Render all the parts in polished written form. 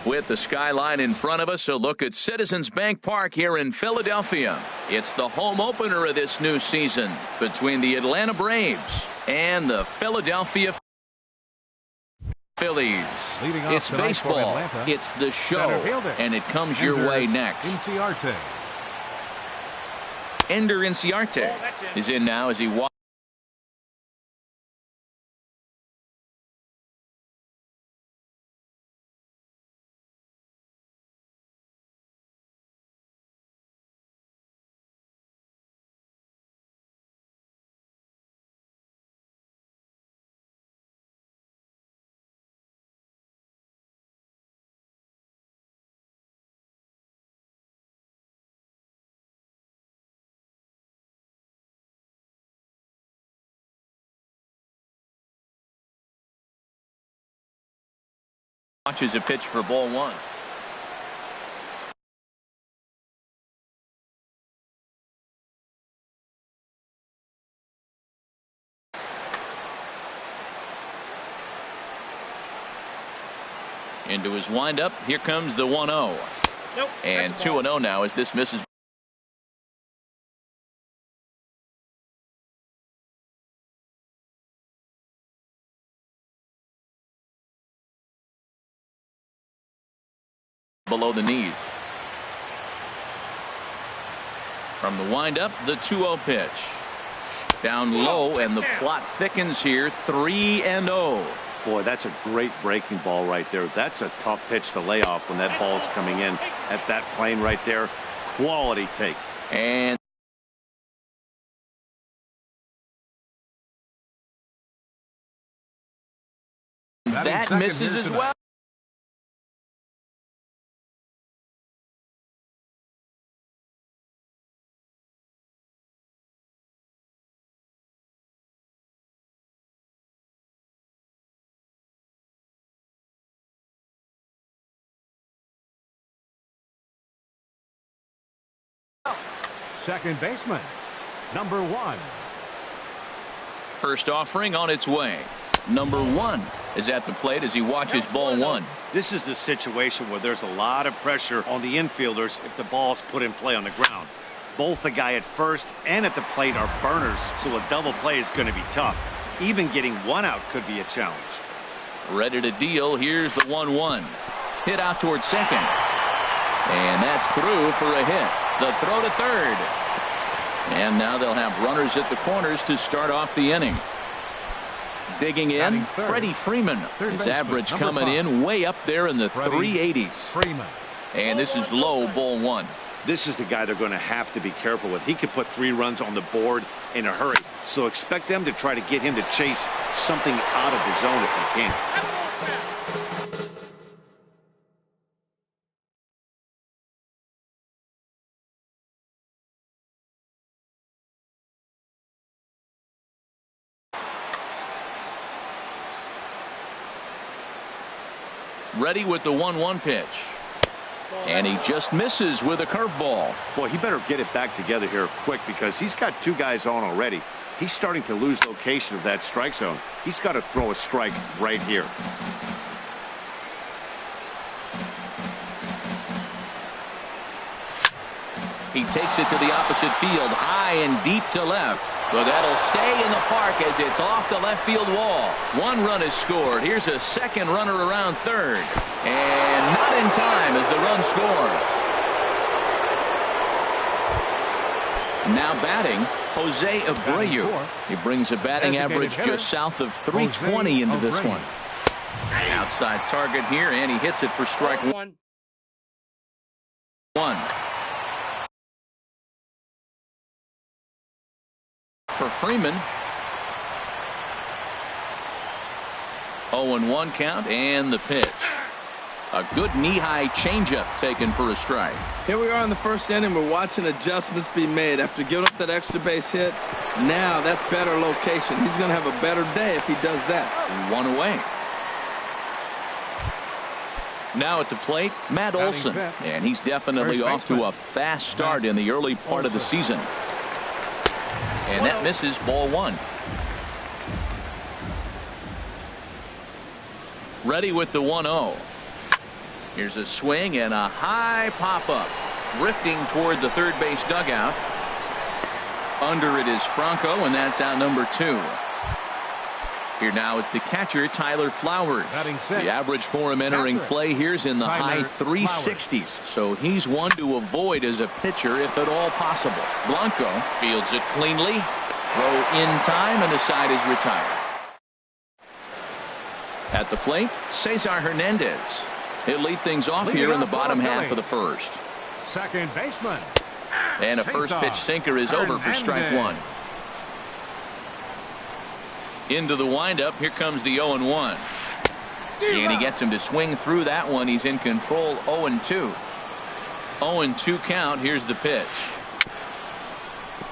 With the skyline in front of us, a look at Citizens Bank Park here in Philadelphia. It's the home opener of this new season between the Atlanta Braves and the Philadelphia Phillies. It's baseball, it's the show, and it comes your way next. Ender Inciarte is in now as he walks. Watches a pitch for ball one. Into his windup. Here comes the 1-0. Nope, and 2-0 now as this misses. Below the knees. From the windup, the 2-0 pitch. Down low, and the plot thickens here. 3-0. Boy, that's a great breaking ball right there. That's a tough pitch to lay off when that ball's coming in at that plane right there. Quality take. And that misses as well. Second baseman, number 1. First offering on its way. Number 1 is at the plate as he watches ball one. This is the situation where there's a lot of pressure on the infielders if the ball's put in play on the ground. Both the guy at first and at the plate are burners, so a double play is going to be tough. Even getting one out could be a challenge. Ready to deal. Here's the 1-1. Hit out towards second. And that's through for a hit. The throw to third. And now they'll have runners at the corners to start off the inning. Digging in, Freddie Freeman. His average coming in way up there in the 380s. And this is low, ball one. This is the guy they're going to have to be careful with. He could put 3 runs on the board in a hurry. So expect them to try to get him to chase something out of the zone if they can. Ready with the 1-1 pitch. And he just misses with a curveball. Boy, he better get it back together here quick because he's got 2 guys on already. He's starting to lose location of that strike zone. He's got to throw a strike right here. He takes it to the opposite field, high and deep to left. But that'll stay in the park as it's off the left field wall. 1 run is scored. Here's a second runner around third. And not in time as the run scores. Now batting, Jose Abreu. He brings a batting average just south of 320 into this one. Outside target here, and he hits it for strike 1. For Freeman. 0-1 count and the pitch. A good knee-high changeup taken for a strike. Here we are in the first inning. We're watching adjustments be made after giving up that extra base hit. Now that's better location. He's going to have a better day if he does that. 1 away. Now at the plate, Matt Olson, and he's definitely off to a fast start in the early part of the season. And that misses, ball 1. Ready with the 1-0. Here's a swing and a high pop-up. Drifting toward the third base dugout. Under it is Franco, and that's out number 2. Here now is the catcher, Tyler Flowers. The average for him entering play here is in the high 360s. So he's one to avoid as a pitcher if at all possible. Blanco fields it cleanly. Throw in time, and the side is retired. At the plate, Cesar Hernandez. He'll lead things off here in the bottom half of the first. Second baseman. And a first pitch sinker is over for strike 1. Into the windup. Here comes the 0-1. And he gets him to swing through that one. He's in control. 0-2. 0-2 count. Here's the pitch.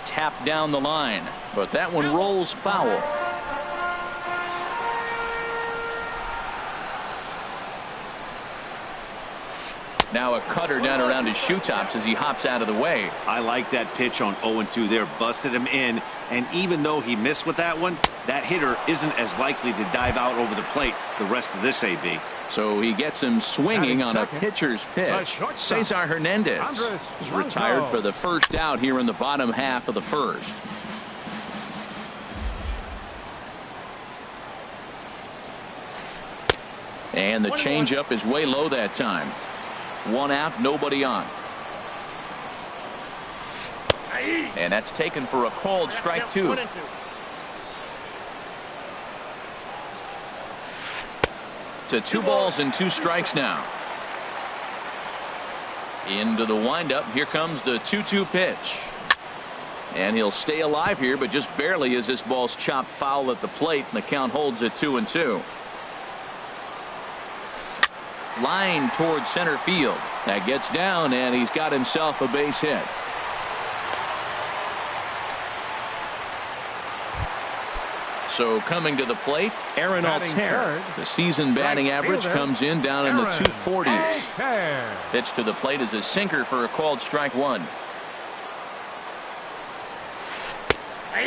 Tap down the line. But that one rolls foul. Now a cutter down around his shoe tops as he hops out of the way. I like that pitch on 0-2 there. Busted him in. And even though he missed with that one, that hitter isn't as likely to dive out over the plate the rest of this AB. So he gets him swinging on a pitcher's pitch. Cesar Hernandez is retired for the first out here in the bottom half of the first. And the changeup is way low that time. 1 out, nobody on. And that's taken for a called strike 2. To 2 balls and 2 strikes now. Into the windup. Here comes the 2-2 pitch. And he'll stay alive here, but just barely as this ball's chopped foul at the plate, and the count holds at 2-2. Line towards center field. That gets down, and he's got himself a base hit. So coming to the plate, Aaron Alter. The season batting average comes in down in the 240s. Pitch to the plate is a sinker for a called strike 1.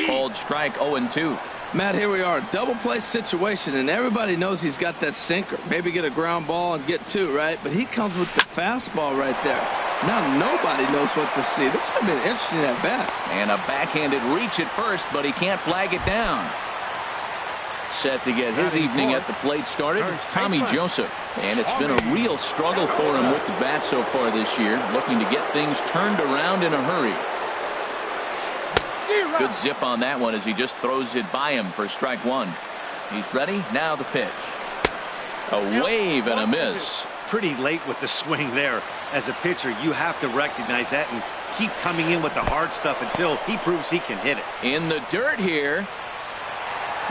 Called strike 0-2. Matt, here we are, double play situation, and everybody knows he's got that sinker. Maybe get a ground ball and get 2, right? But he comes with the fastball right there. Now nobody knows what to see. This would have been interesting at bat. And a backhanded reach at first, but he can't flag it down. Set to get his evening at the plate started, Tommy Joseph. And it's been a real struggle for him with the bat so far this year, looking to get things turned around in a hurry. Good zip on that one as he just throws it by him for strike 1. He's ready. Now the pitch. A wave and a miss. Pretty late with the swing there. As a pitcher, you have to recognize that and keep coming in with the hard stuff until he proves he can hit it. In the dirt here.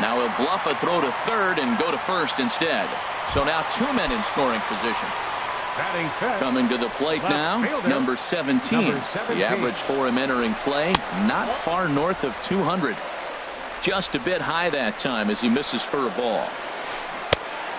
Now he'll bluff a throw to third and go to first instead. So now 2 men in scoring position. Coming to the plate now, number 17. The average for him entering play, not far north of 200. Just a bit high that time as he misses for a ball.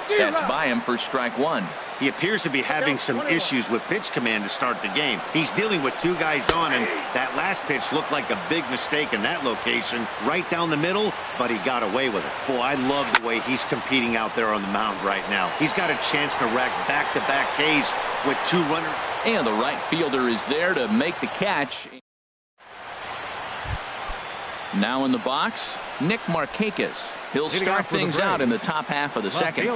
That's by him for strike 1. He appears to be having some issues with pitch command to start the game. He's dealing with 2 guys on, and that last pitch looked like a big mistake in that location. Right down the middle, but he got away with it. Boy, I love the way he's competing out there on the mound right now. He's got a chance to rack back-to-back Ks with 2 runners. And the right fielder is there to make the catch. Now in the box, Nick Markakis. He'll start things out in the top half of the second.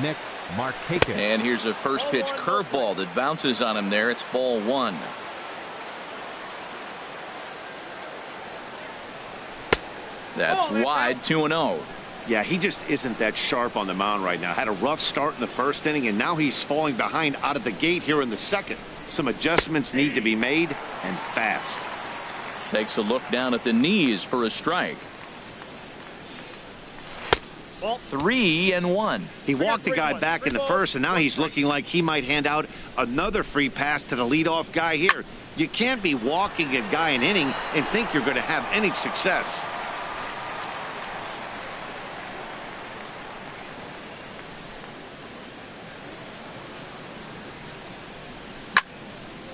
Nick Markakis. And here's a first pitch curveball that bounces on him there. It's ball 1. That's wide, 2-0. Yeah, he just isn't that sharp on the mound right now. Had a rough start in the first inning, and now he's falling behind out of the gate here in the second. Some adjustments need to be made, and fast. Takes a look down at the knees for a strike. 3-1. He walked the guy back in the first, and now he's looking like he might hand out another free pass to the leadoff guy here. You can't be walking a guy an inning and think you're going to have any success.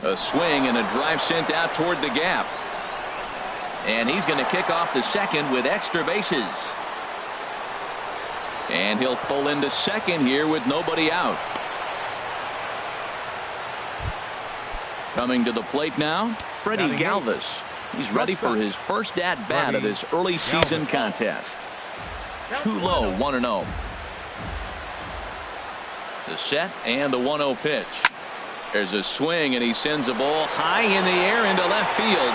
A swing and a drive sent out toward the gap. And he's going to kick off the second with extra bases. And he'll pull into second here with nobody out. Coming to the plate now, Freddie Galvis. He's ready for his first at-bat of this early season contest. Too low, 1-0. The set and the 1-0 pitch. There's a swing, and he sends a ball high in the air into left field.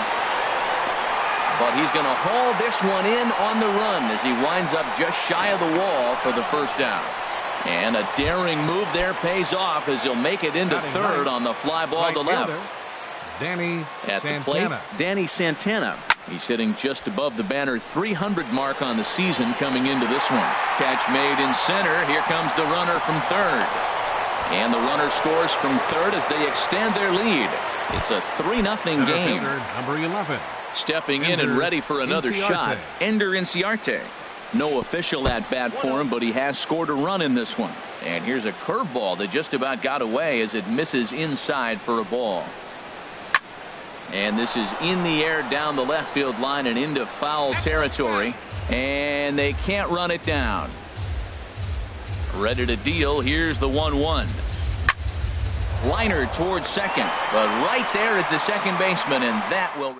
But he's going to haul this one in on the run as he winds up just shy of the wall for the first out. And a daring move there pays off as he'll make it into third on the fly ball to left. At the plate, Danny Santana. He's hitting just above the banner 300 mark on the season coming into this one. Catch made in center. Here comes the runner from third. And the runner scores from third as they extend their lead. It's a 3-0 game. Number 11. Stepping in and ready for another shot, Ender Inciarte. No official at-bat for him, but he has scored a run in this one. And here's a curveball that just about got away as it misses inside for a ball. And this is in the air down the left field line and into foul territory. And they can't run it down. Ready to deal. Here's the 1-1. Liner towards second. But right there is the second baseman, and that will...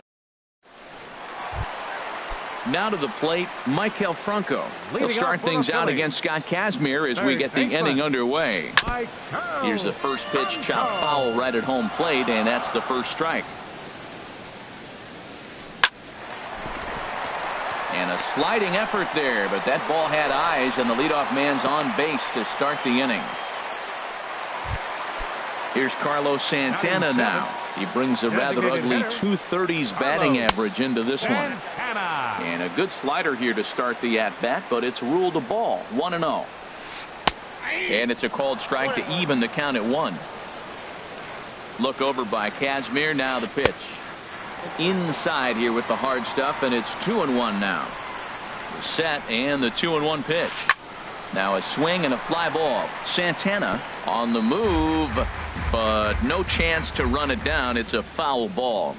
Now to the plate, Maikel Franco. He'll start things out against Scott Kazmir as we get the inning underway. Here's the first pitch, chopped foul right at home plate, and that's the first strike. And a sliding effort there, but that ball had eyes, and the leadoff man's on base to start the inning. Here's Carlos Santana now. He brings a rather ugly 230s batting average into this one. And a good slider here to start the at-bat, but it's ruled a ball, 1-0. And it's a called strike to even the count at 1. Look over by Kazmir, now the pitch. Inside here with the hard stuff, and it's 2-1 now. The set and the 2-1 pitch. Now a swing and a fly ball. Santana on the move, but no chance to run it down. It's a foul ball.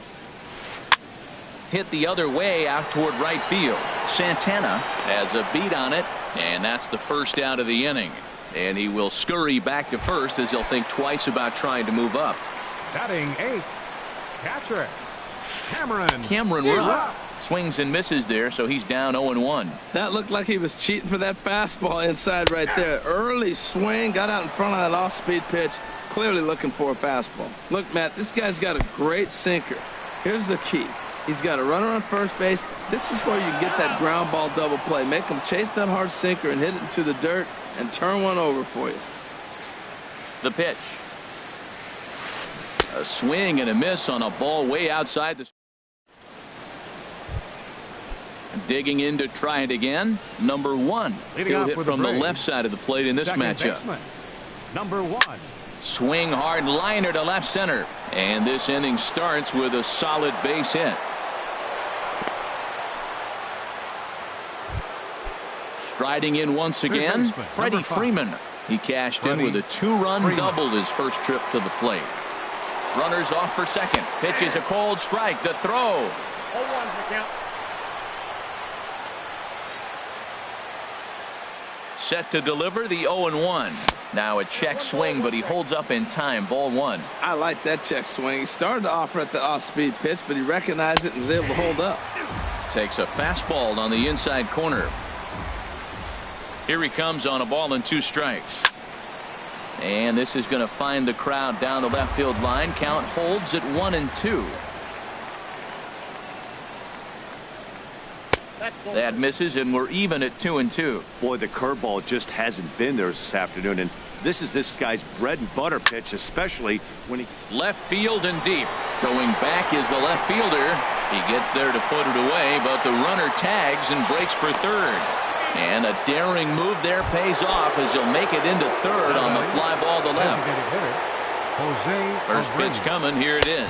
Hit the other way out toward right field. Santana has a beat on it, and that's the first out of the inning. And he will scurry back to first as he'll think twice about trying to move up. Batting 8th, catcher Cameron Rupp swings and misses there, so he's down 0-1. That looked like he was cheating for that fastball inside right there. Early swing, got out in front of that off-speed pitch, clearly looking for a fastball. Look, Matt, this guy's got a great sinker. Here's the key. He's got a runner on first base. This is where you get that ground ball double play. Make him chase that hard sinker and hit it into the dirt and turn one over for you. The pitch. A swing and a miss on a ball way outside the... Digging in to try it again. Number 1. He'll hit from the left side of the plate in this matchup. Number 1. Swing hard liner to left center. And this inning starts with a solid base hit. Striding in once again, Freddie Freeman. He cashed in with a 2-run double his first trip to the plate. Runners off for second. Pitch is a cold strike. The throw. 0-1's the count. Set to deliver the 0-1. Now a check swing, but he holds up in time. Ball 1. I like that check swing. He started to offer at the off-speed pitch, but he recognized it and was able to hold up. Takes a fastball on the inside corner. Here he comes on a ball and 2 strikes. And this is going to find the crowd down the left field line. Count holds at 1-2. That misses, and we're even at 2-2. Boy, the curveball just hasn't been there this afternoon, and this is this guy's bread and butter pitch, especially when he... Left field and deep. Going back is the left fielder. He gets there to put it away, but the runner tags and breaks for third. And a daring move there pays off as he'll make it into third on the fly ball to left. First pitch coming. Here it is.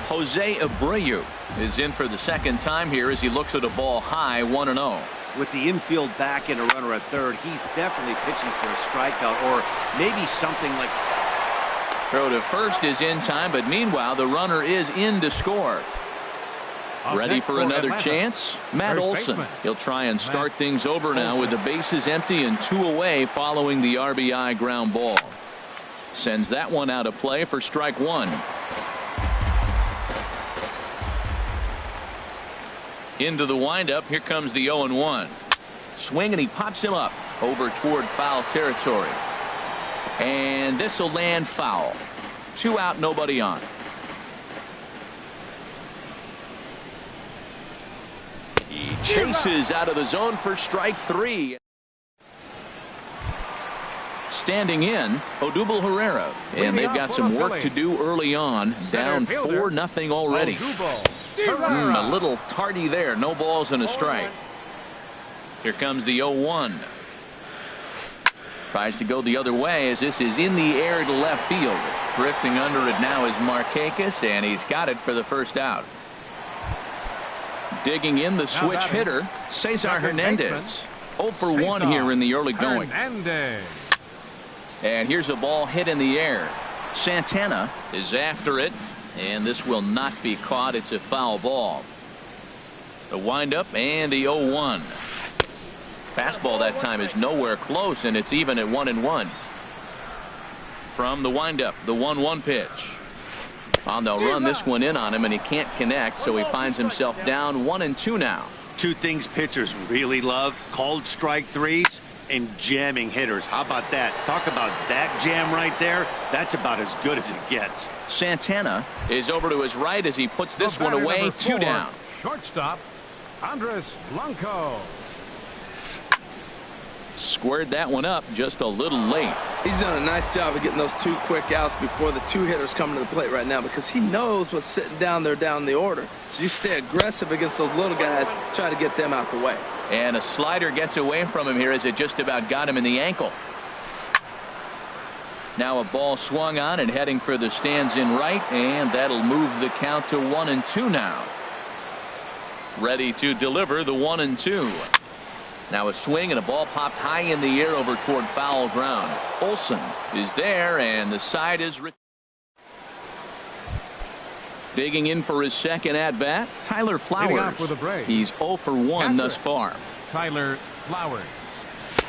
Jose Abreu is in for the second time here as he looks at a ball high, 1-0. With the infield back and a runner at third, he's definitely pitching for a strikeout or maybe something like... Throw to first is in time, but meanwhile the runner is in to score. Ready for another chance? Matt Olson. He'll try and start things over now with the bases empty and 2 away following the RBI ground ball. Sends that one out of play for strike 1. Into the windup. Here comes the 0-1. Swing, and he pops him up over toward foul territory. And this will land foul. 2 out, nobody on. He chases out of the zone for strike 3. Standing in, Odubel Herrera. And they've got some work to do early on. Down 4-0 already. A little tardy there. No balls and a strike. Here comes the 0-1. Tries to go the other way as this is in the air to left field. Drifting under it now is Markakis, and he's got it for the first out. Digging in the switch hitter, Cesar Hernandez. 0 for 1 here in the early going. And here's a ball hit in the air. Santana is after it, and this will not be caught. It's a foul ball. The windup and the 0-1. Fastball that time is nowhere close, and it's even at 1-1. From the windup, the 1-1 pitch. Well, they'll run this one in on him, and he can't connect, so he finds himself down 1-2 now. 2 things pitchers really love: called strike 3s and jamming hitters. How about that? Talk about that jam right there. That's about as good as it gets. Santana is over to his right as he puts this one away. 2 down. Shortstop, Andres Blanco. Squared that one up just a little late. He's done a nice job of getting those 2 quick outs before the 2 hitters come to the plate right now, because he knows what's sitting down there down the order. So you stay aggressive against those little guys, try to get them out the way. And a slider gets away from him here as it just about got him in the ankle. Now a ball swung on and heading for the stands in right, and that'll move the count to 1-2 now. Ready to deliver the 1-2. Now a swing, and a ball popped high in the air over toward foul ground. Olson is there, and the side is digging in for his second at bat, Tyler Flowers. He's 0 for 1 thus far. Tyler Flowers.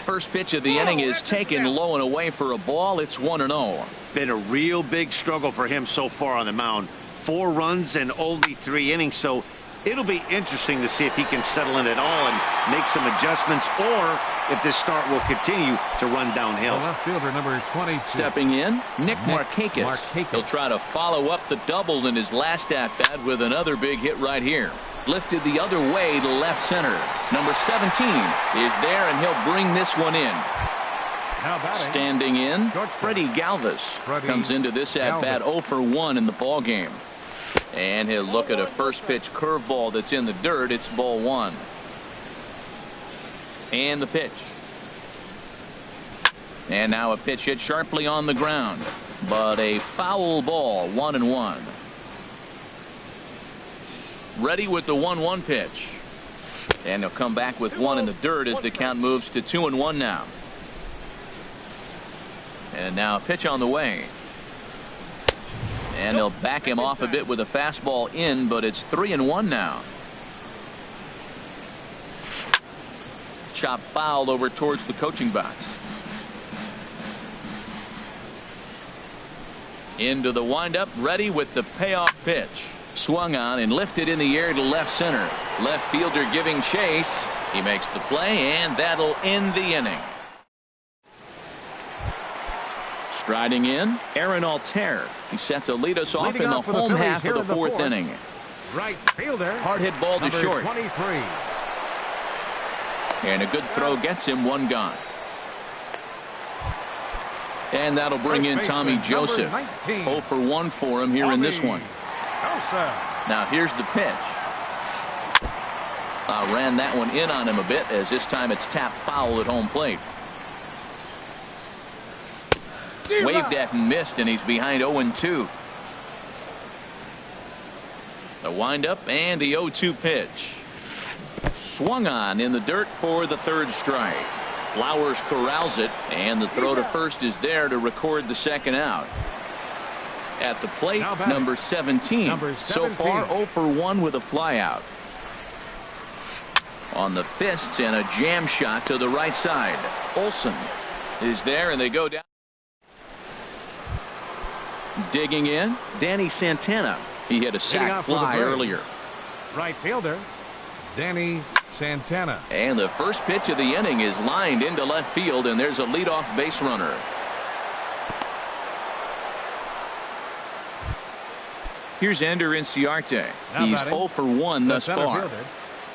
First pitch of the inning is taken low and away for a ball. It's 1-0. Been a real big struggle for him so far on the mound. 4 runs and only 3 innings, so it'll be interesting to see if he can settle in at all and make some adjustments, or if this start will continue to run downhill. The left fielder, number 22. Stepping in, Nick Markakis. He'll try to follow up the double in his last at-bat with another big hit right here. Lifted the other way to left center. Number 17 is there, and he'll bring this one in. Standing in, Freddie Galvis comes into this at-bat 0 for 1 in the ball game. And he'll look at a first pitch curveball that's in the dirt. It's ball 1. And the pitch. And now a pitch hit sharply on the ground, but a foul ball. 1-1. Ready with the 1-1 pitch. And he'll come back with one in the dirt as the count moves to 2-1 now. And now a pitch on the way. And they'll back him off a bit with a fastball in, but it's 3-1 now. Chop foul over towards the coaching box. Into the windup, ready with the payoff pitch. Swung on and lifted in the air to left center. Left fielder giving chase. He makes the play, and that'll end the inning. Striding in, Aaron Altair. He set to lead us off in the home half of the 4th inning. Right fielder. Hard hit ball to short. 23. And a good throw gets him 1 gone. And that'll bring in Tommy Joseph. 0 for 1 for him here in this one. Now here's the pitch. Ran that one in on him a bit, as this time it's tapped foul at home plate. Waved at and missed, and he's behind 0-2. The windup and the 0-2 pitch. Swung on in the dirt for the 3rd strike. Flowers corrals it, and the throw to first is there to record the 2nd out. At the plate, number 17. So far 0 for 1 with a flyout. On the fists, and a jam shot to the right side. Olson is there, and they go down. Digging in, Danny Santana. He hit a sac fly earlier. Right fielder, Danny Santana. And the first pitch of the inning is lined into left field, and there's a leadoff base runner. Here's Ender Inciarte. He's 0 for 1 thus far. Fielder,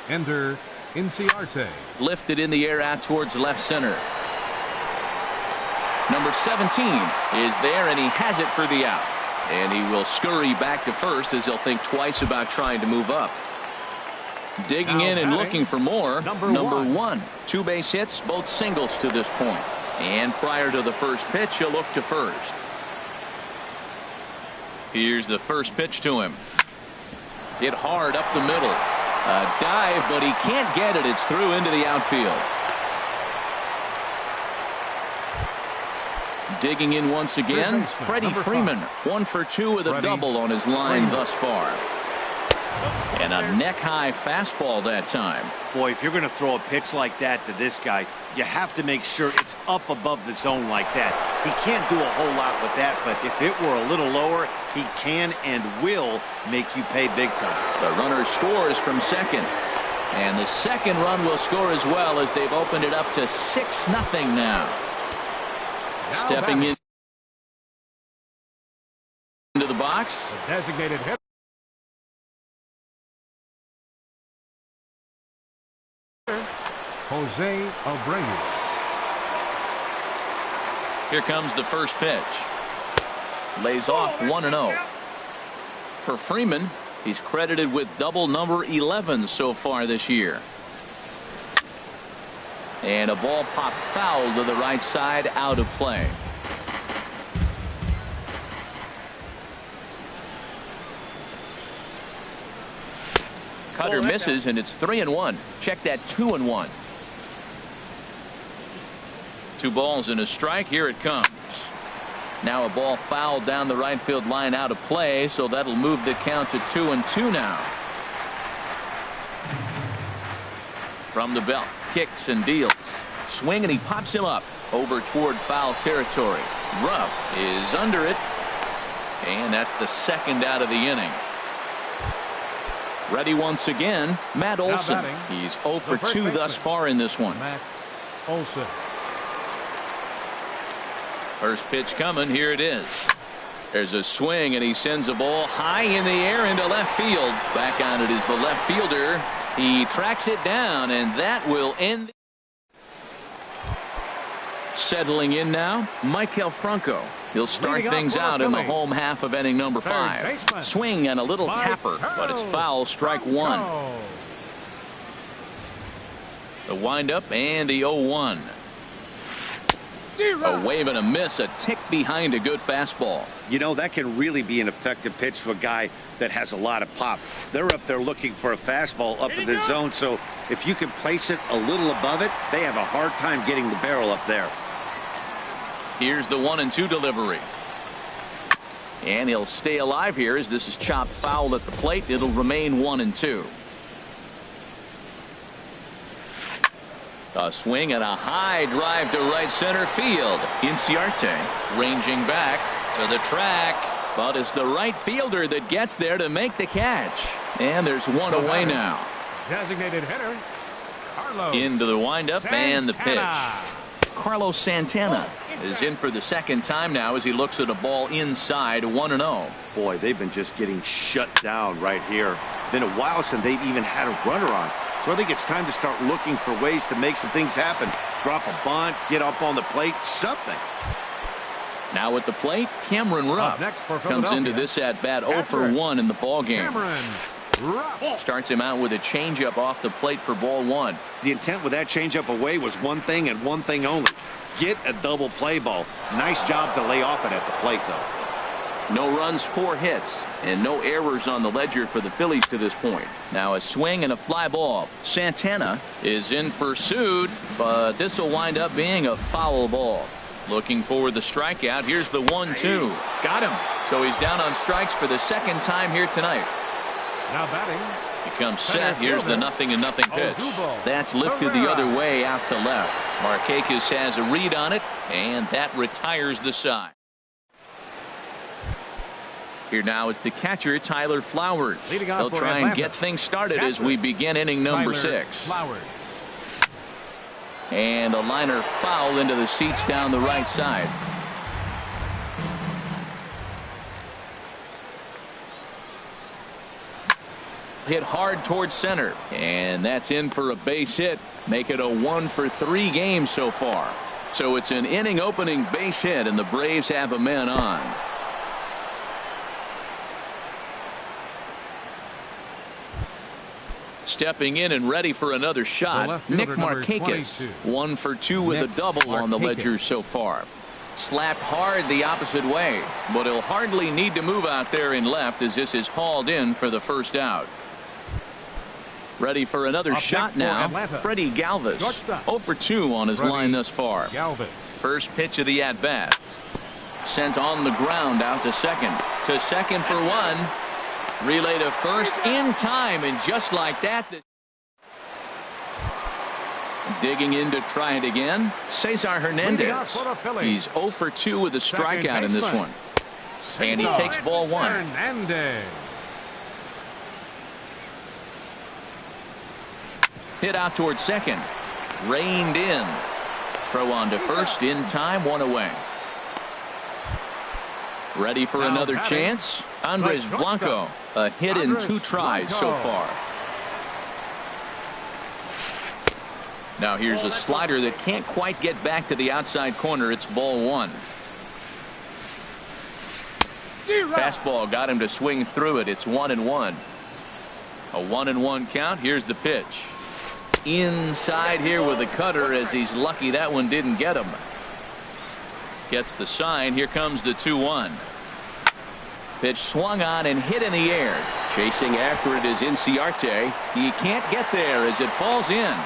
Ender Inciarte. Lifted in the air out towards left center. Number 17 is there, and he has it for the out. And he will scurry back to first as he'll think twice about trying to move up. Digging in and looking for more. Number one. 2 base hits, both singles to this point. And prior to the first pitch, he'll look to first. Here's the first pitch to him. Hit hard up the middle. A dive, but he can't get it. It's through into the outfield. Digging in once again, Freddie Freeman. 1 for 2 with a double on his line thus far. And a neck-high fastball that time. Boy, if you're going to throw a pitch like that to this guy, you have to make sure it's up above the zone like that. He can't do a whole lot with that, but if it were a little lower, he can and will make you pay big time. The runner scores from second. And the second run will score as well, as they've opened it up to 6-0 now. Stepping in into the box. The designated hitter. Jose Abreu. Here comes the first pitch. Lays off 1-0. For Freeman, he's credited with double number 11 so far this year. And a ball popped foul to the right side, out of play. Cutter misses, and it's 3-1. Check that, 2-1. 2 balls and a strike. Here it comes. Now a ball fouled down the right field line, out of play, so that'll move the count to 2-2 now. From the belt, kicks and deals. Swing, and he pops him up over toward foul territory. Rupp is under it, and that's the second out of the inning. Ready once again, Matt Olson. He's 0 for 2 thus far in this one. Matt Olson. First pitch coming. Here it is. There's a swing, and he sends a ball high in the air into left field. Back on it is the left fielder. He tracks it down, and that will end. Settling in now, Maikel Franco. He'll start things out in the home half of inning number 5. Swing and a little tapper, but it's foul, strike 1. The windup and the 0-1. A wave and a miss, a tick behind a good fastball. You know, that can really be an effective pitch for a guy that has a lot of pop. They're up there looking for a fastball up in the zone, so if you can place it a little above it, they have a hard time getting the barrel up there. Here's the 1-2 delivery. And he'll stay alive here as this is chopped foul at the plate. It'll remain 1-2. A swing and a high drive to right center field. Inciarte ranging back to the track, but it's the right fielder that gets there to make the catch. And there's one away now. Designated hitter, Carlos into the windup and the pitch. Santana. Carlos Santana is in for the second time now as he looks at a ball inside, 1-0. Boy, they've been just getting shut down right here. Been a while since they've even had a runner on. So I think it's time to start looking for ways to make some things happen. Drop a bunt, get up on the plate, something. Now at the plate, Cameron Rupp comes into this at-bat 0 for 1 in the ballgame. Starts him out with a changeup off the plate for ball 1. The intent with that changeup away was one thing and one thing only. Get a double play ball. Nice job to lay off it at the plate, though. No runs, 4 hits, and no errors on the ledger for the Phillies to this point. Now a swing and a fly ball. Santana is in pursuit, but this will wind up being a foul ball. Looking for the strikeout. Here's the 1-2. Got him. So he's down on strikes for the second time here tonight. Now batting. He comes set. Here's the 0-0 pitch. That's lifted the other way out to left. Markakis has a read on it, and that retires the side. Here now is the catcher, Tyler Flowers. Leading off They'll for try and Atlanta. get things started as Catcher, we begin inning number Tyler 6. Flowers. And a liner foul into the seats down the right side. Hit hard towards center, and that's in for a base hit. Make it a 1-for-3 game so far. So it's an inning opening base hit, and the Braves have a man on. Stepping in and ready for another shot, Nick Markakis. 1 for 2 with a double on the ledger so far. Slapped hard the opposite way, but he'll hardly need to move out there in left as this is hauled in for the first out. Ready for another shot now, Freddie Galvis. 0 for 2 on his line thus far. First pitch of the at-bat. Sent on the ground out to second. To second for 1. Relay to first in time, and just like that. Digging in to try it again, Cesar Hernandez. He's 0 for 2 with a strikeout in this one. And he takes ball 1. Hernandez. Hit out towards second. Reined in. Throw on to first in time, 1 away. Ready for another chance. Andres Blanco. A hit in 2 tries so far. Now here's a slider that can't quite get back to the outside corner. It's ball 1. Fastball got him to swing through it. It's 1-1. A 1-1 count. Here's the pitch. Inside here with a cutter, as he's lucky that one didn't get him. Gets the sign. Here comes the 2-1. Pitch swung on and hit in the air. Chasing after it is Inciarte. He can't get there as it falls in.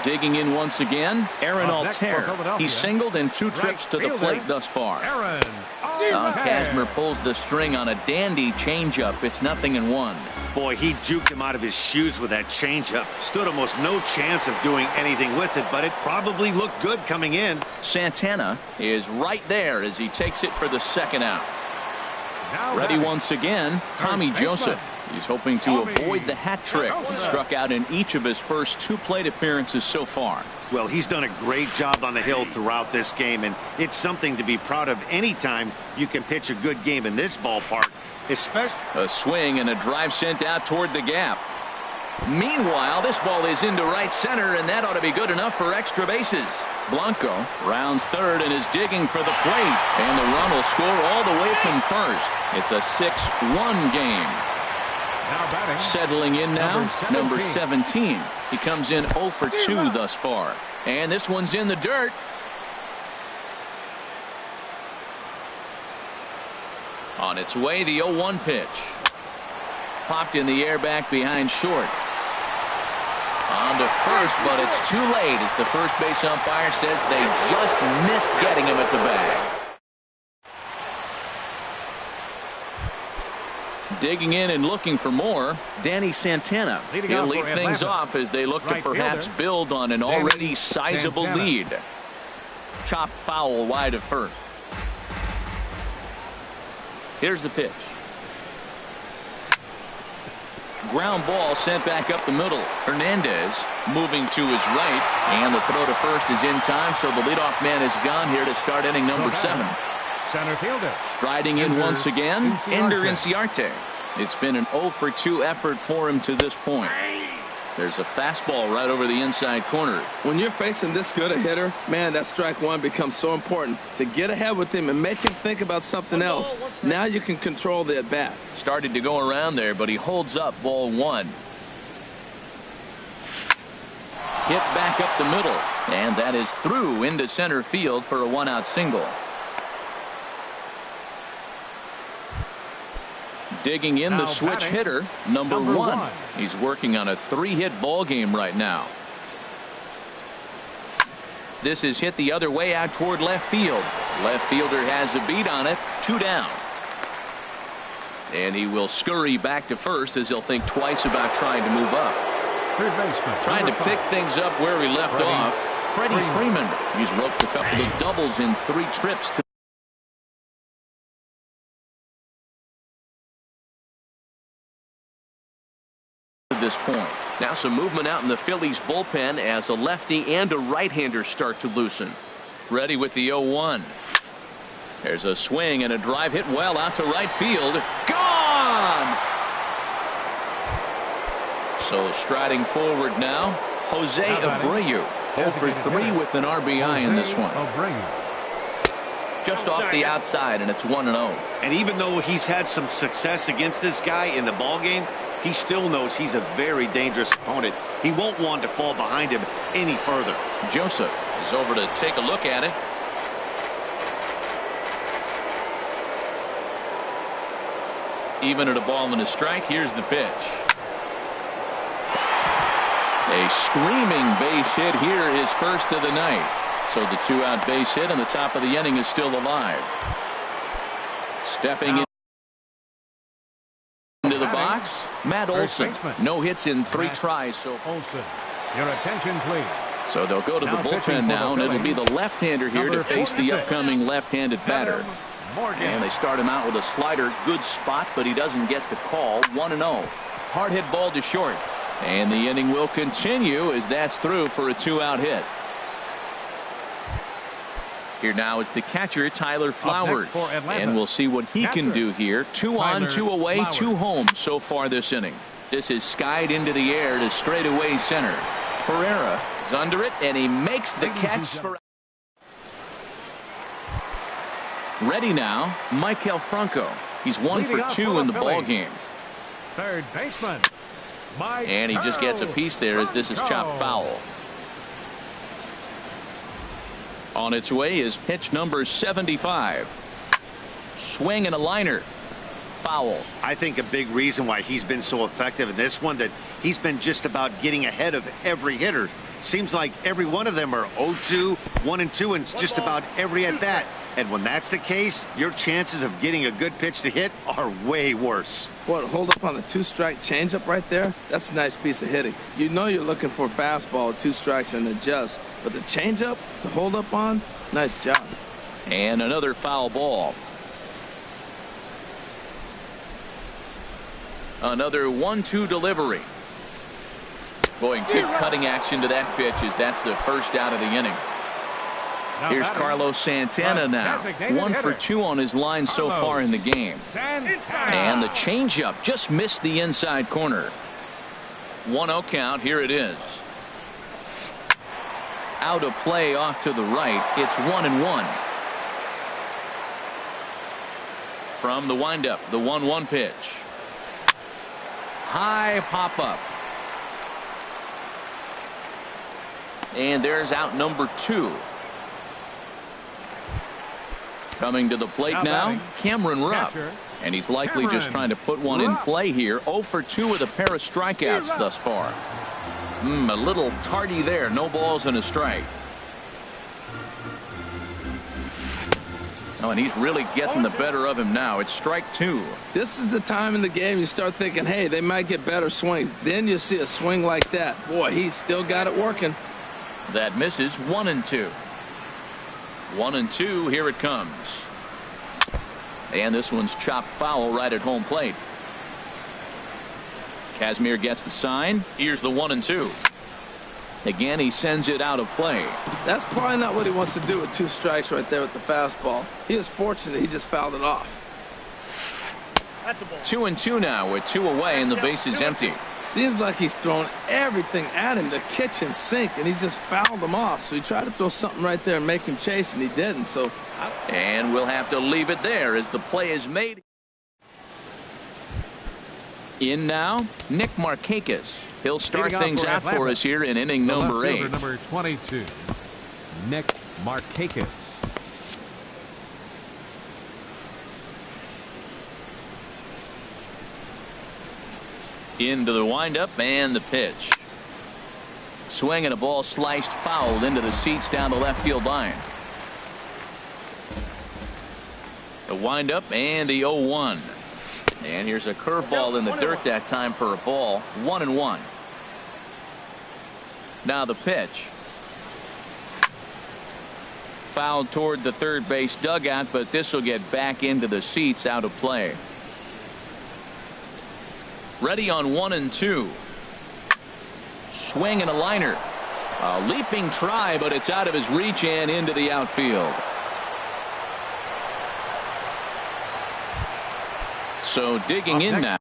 Digging in once again, Aaron Altair. He's singled in 2 trips to the plate thus far. Kazmir pulls the string on a dandy changeup. It's 0-1. Boy, he juked him out of his shoes with that changeup. Stood almost no chance of doing anything with it, but it probably looked good coming in. Santana is right there as he takes it for the second out. Ready once again, Tommy Joseph. He's hoping to avoid the hat trick. He struck out in each of his first 2 plate appearances so far. Well, he's done a great job on the hill throughout this game, and it's something to be proud of anytime you can pitch a good game in this ballpark. Especially a swing and a drive sent out toward the gap. Meanwhile, this ball is into right center, and that ought to be good enough for extra bases. Blanco rounds third and is digging for the plate, and the run will score all the way from first. It's a 6-1 game. Settling in now, number 17. He comes in 0 for 2 thus far, and this one's in the dirt. On its way, the 0-1 pitch. Popped in the air back behind short. On to first, but it's too late as the first base umpire says they just missed getting him at the bag. Digging in and looking for more, Danny Santana. He'll lead things off as they look to perhaps build on an already sizable lead. Chop foul wide of first. Here's the pitch. Ground ball sent back up the middle. Hernandez moving to his right, and the throw to first is in time, so the leadoff man is gone here to start inning number 7. Center fielder. Striding in once again, Ender Inciarte. It's been an 0 for 2 effort for him to this point. There's a fastball right over the inside corner. When you're facing this good a hitter, man, that strike 1 becomes so important to get ahead with him and make him think about something else. Now you can control the at bat. Started to go around there, but he holds up ball 1. Hit back up the middle, and that is through into center field for a 1-out single. Digging in the switch hitter, number 1. He's working on a 3-hit ball game right now. This is hit the other way out toward left field. Left fielder has a beat on it. 2 down. And he will scurry back to first as he'll think twice about trying to move up. Trying to pick things up where he left off. Freddie Freeman. He's roped a couple of doubles in 3 trips to this point. Now some movement out in the Phillies bullpen as a lefty and a right-hander start to loosen. Ready with the 0-1. There's a swing and a drive hit well out to right field. Gone! So striding forward now, Jose Abreu. 0 for 3 with an RBI in this one. Just off the outside, and it's 1-0. And even though he's had some success against this guy in the ballgame, he still knows he's a very dangerous opponent. He won't want to fall behind him any further. Joseph is over to take a look at it. Even at a ball and a strike, here's the pitch. A screaming base hit here, his first of the night. So the 2-out base hit on the top of the inning is still alive. Stepping into the box, Matt Olson. No hits in 3 tries. So Olson, your attention, please. So they'll go to the bullpen now, and it'll be the left-hander here to face the upcoming left-handed batter. And they start him out with a slider. Good spot, but he doesn't get the call. 1-0. Hard hit ball to short. And the inning will continue as that's through for a 2-out hit. Here now is the catcher, Tyler Flowers. And we'll see what he can do here. 2 on, 2 away, 2 home so far this inning. This is skied into the air to straightaway center. Pereira is under it, and he makes the catch for. Ready now, Michael Franco. He's 1 for 2 in the ball game. Third baseman. And he just gets a piece there as this is chopped foul. On its way is pitch number 75. Swing and a liner. Foul. I think a big reason why he's been so effective in this one, that he's been just about getting ahead of every hitter. Seems like every one of them are 0-2, 1-2, and it's just about every at bat. And when that's the case, your chances of getting a good pitch to hit are way worse. What, hold up on a 2-strike changeup right there? That's a nice piece of hitting. You know you're looking for a fastball, 2 strikes and adjust. But the changeup to hold up on, nice job. And another foul ball. Another 1-2 delivery. Boy, good cutting action to that pitch as that's the first out of the inning. Here's Carlos Santana now. 1 for 2 on his line so far in the game. And the changeup just missed the inside corner. 1-0 count. Here it is. Out of play off to the right. It's 1-1. From the windup, the 1-1 pitch. High pop up. And there's out number 2. Coming to the plate now, Cameron Rupp. And he's likely just trying to put one in play here. 0 for 2 with a pair of strikeouts thus far. A little tardy there. No balls and a strike. Oh, and he's really getting the better of him now. It's strike 2. This is the time in the game you start thinking, hey, they might get better swings. Then you see a swing like that. Boy, he's still got it working. That misses. 1-2. 1-2. Here it comes. And this one's chopped foul right at home plate. Casimir gets the sign. Here's the 1-2. Again, he sends it out of play. That's probably not what he wants to do with 2 strikes right there with the fastball. He was fortunate he just fouled it off. 2-2 now with 2 away and the base is empty. Seems like he's thrown everything at him, the kitchen sink, and he just fouled him off. So he tried to throw something right there and make him chase, and he didn't. So, and we'll have to leave it there as the play is made. In now, Nick Markakis. He'll start things out for us here in inning number 8. Number 22, Nick Markakis. Into the windup and the pitch. Swing and a ball sliced foul into the seats down the left field line. The windup and the 0-1. And here's a curveball in the dirt that time for a ball. 1-1. Now the pitch. Fouled toward the third base dugout, but this will get back into the seats out of play. Ready on 1-2. Swing and a liner. A leaping try, but it's out of his reach and into the outfield. So digging in now.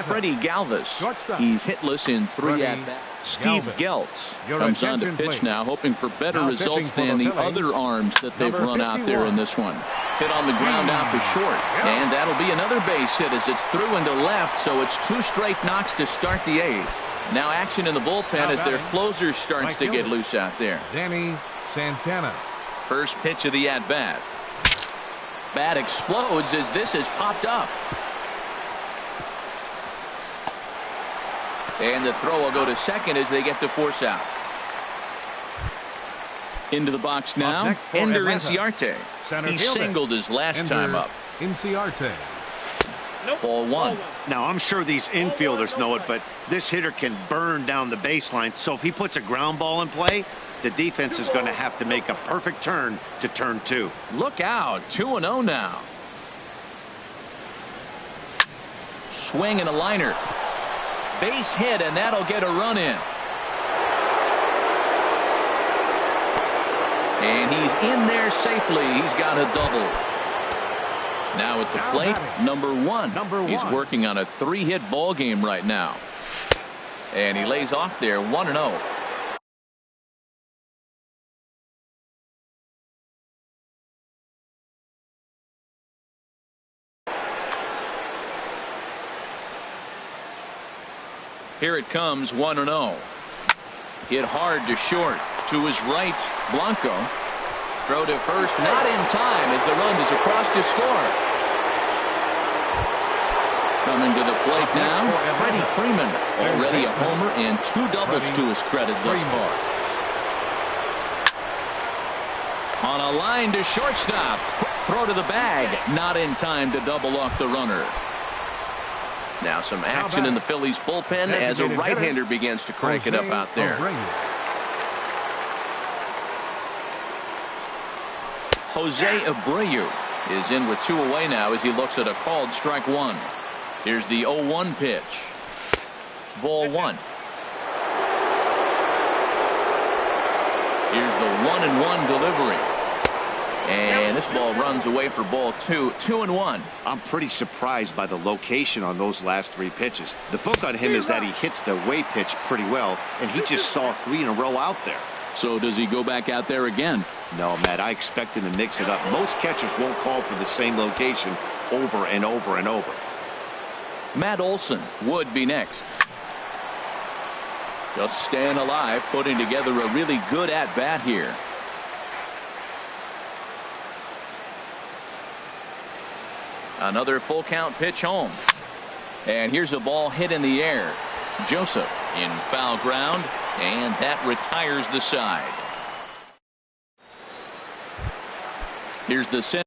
Freddie Galvis. He's hitless in 3 at-bats. Steve Geltz comes on to pitch now, hoping for better results than the other arms that they've run out there in this one. Hit on the ground out to short. And that'll be another base hit as it's through into left, so it's 2 straight knocks to start the 8th. Now action in the bullpen as their closer starts to get loose out there. Danny Santana. First pitch of the at-bat. Bat explodes as this has popped up. And the throw will go to second as they get the force out. Into the box now, Ender Inciarte. He singled his last time up. Inciarte. Ball 1. Now, I'm sure these infielders know it, but this hitter can burn down the baseline. So if he puts a ground ball in play, the defense is going to have to make a perfect turn to turn 2. Look out, 2-0 now. Swing and a liner. Base hit, and that'll get a run in. And he's in there safely. He's got a double. Now at the plate, number one. He's working on a 3-hit ball game right now. And he lays off there 1-0. Here it comes, 1-0. Hit hard to short. To his right, Blanco. Throw to first, not in time as the run is across to score. Coming to the plate now, Freddie Freeman. Already a homer and 2 doubles to his credit thus far. On a line to shortstop. Throw to the bag. Not in time to double off the runner. Now some action in the Phillies bullpen as a right-hander begins to crank it up out there. Jose Abreu is in with 2 away now as he looks at a called strike 1. Here's the 0-1 pitch. Ball 1. Here's the 1-1 delivery. And this ball runs away for ball 2. 2-1. I'm pretty surprised by the location on those last 3 pitches. The book on him is that he hits the away pitch pretty well, and he just saw 3 in a row out there. So does he go back out there again? No, Matt, I expect him to mix it up. Most catchers won't call for the same location over and over and over. Matt Olson would be next. Just staying alive, putting together a really good at-bat here. Another full count pitch home. And here's a ball hit in the air. Joseph in foul ground, and that retires the side. Here's the center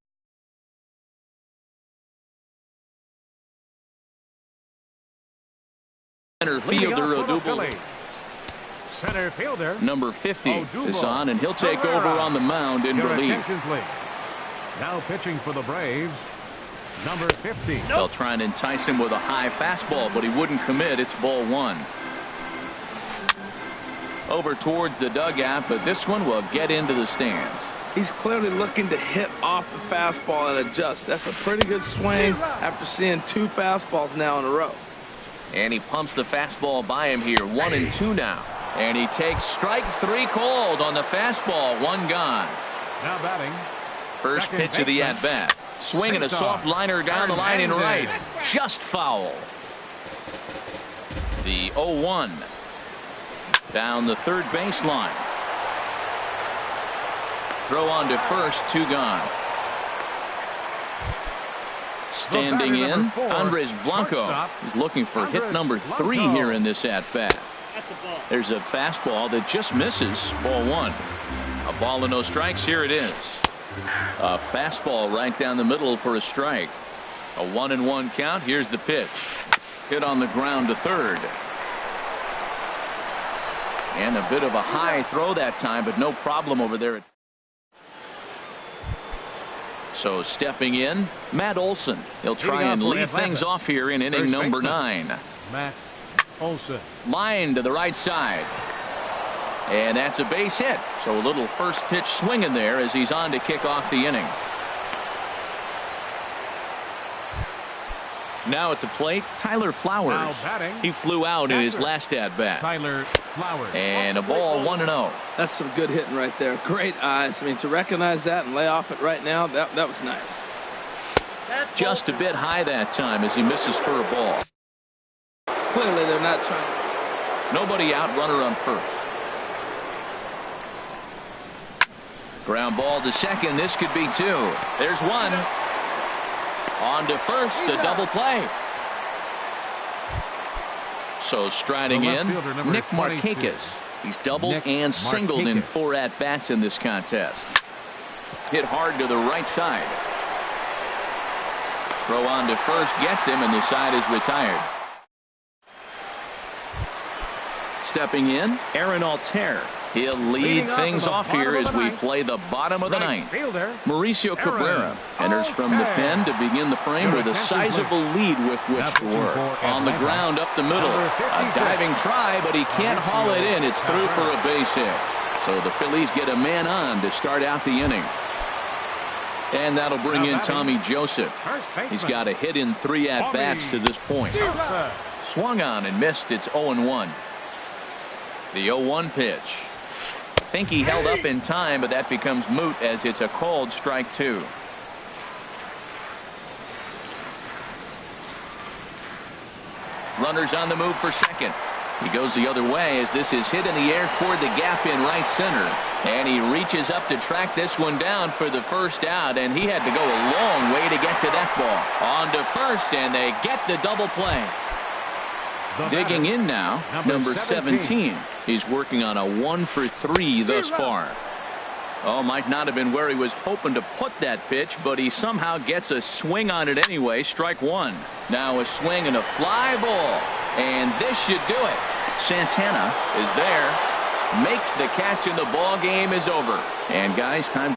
fielder, Odubel. Center fielder Number 50 is on, and he'll take over on the mound in relief. Now pitching for the Braves, number 50. They'll try and entice him with a high fastball, but he wouldn't commit. It's ball 1. Over towards the dugout, but this one will get into the stands. He's clearly looking to hit off the fastball and adjust. That's a pretty good swing after seeing 2 fastballs now in a row. And he pumps the fastball by him here. 1-2 now. And he takes strike 3 called on the fastball. 1 gone. Now batting. First pitch of the at-bat. Swinging a soft liner down the line in right. Just foul. The 0-1. Down the third baseline. Throw on to first, 2 gone. Standing in, Andres Blanco is looking for hit number 3 here in this at-bat. There's a fastball that just misses. Ball 1. A ball and no strikes. Here it is. A fastball right down the middle for a strike. A 1-1 count. Here's the pitch. Hit on the ground to third. And a bit of a high throw that time, but no problem over there. So stepping in, Matt Olson. He'll try and lead things off here in inning number 9. Matt Olson. Line to the right side. And that's a base hit. So a little first pitch swing in there as he's on to kick off the inning. Now at the plate, Tyler Flowers. He flew out in his last at-bat. Tyler Flowers. And a ball 1-0. That's some good hitting right there. Great eyes. I mean, to recognize that and lay off it right now, that was nice. Just a bit high that time as he misses for a ball. Clearly, they're not trying. Nobody out, runner on first. Ground ball to second. This could be 2. There's 1. On to first, a double play. So striding in, Nick Markakis. He's doubled and singled in 4 at-bats in this contest. Hit hard to the right side. Throw on to first, gets him, and the side is retired. Stepping in, Aaron Altair. He'll lead things off here as we play the bottom of the 9th. Mauricio Cabrera enters from the pen to begin the frame with a sizable lead with which to work. On the ground up the middle. A diving try, but he can't haul it in. It's through for a base hit. So the Phillies get a man on to start out the inning. And that'll bring in Tommy Joseph. He's got a hit in 3 at-bats to this point. Swung on and missed. It's 0-1. The 0-1 pitch. Think he held up in time, but that becomes moot as it's a called strike 2. Runners on the move for second. He goes the other way as this is hit in the air toward the gap in right center. And he reaches up to track this one down for the first out, and he had to go a long way to get to that ball. On to first, and they get the double play. Digging in now, number 17. He's working on a 1-for-3 thus far. Oh, might not have been where he was hoping to put that pitch, but he somehow gets a swing on it anyway. Strike 1. Now a swing and a fly ball. And this should do it. Santana is there. Makes the catch, and the ball game is over. And guys, time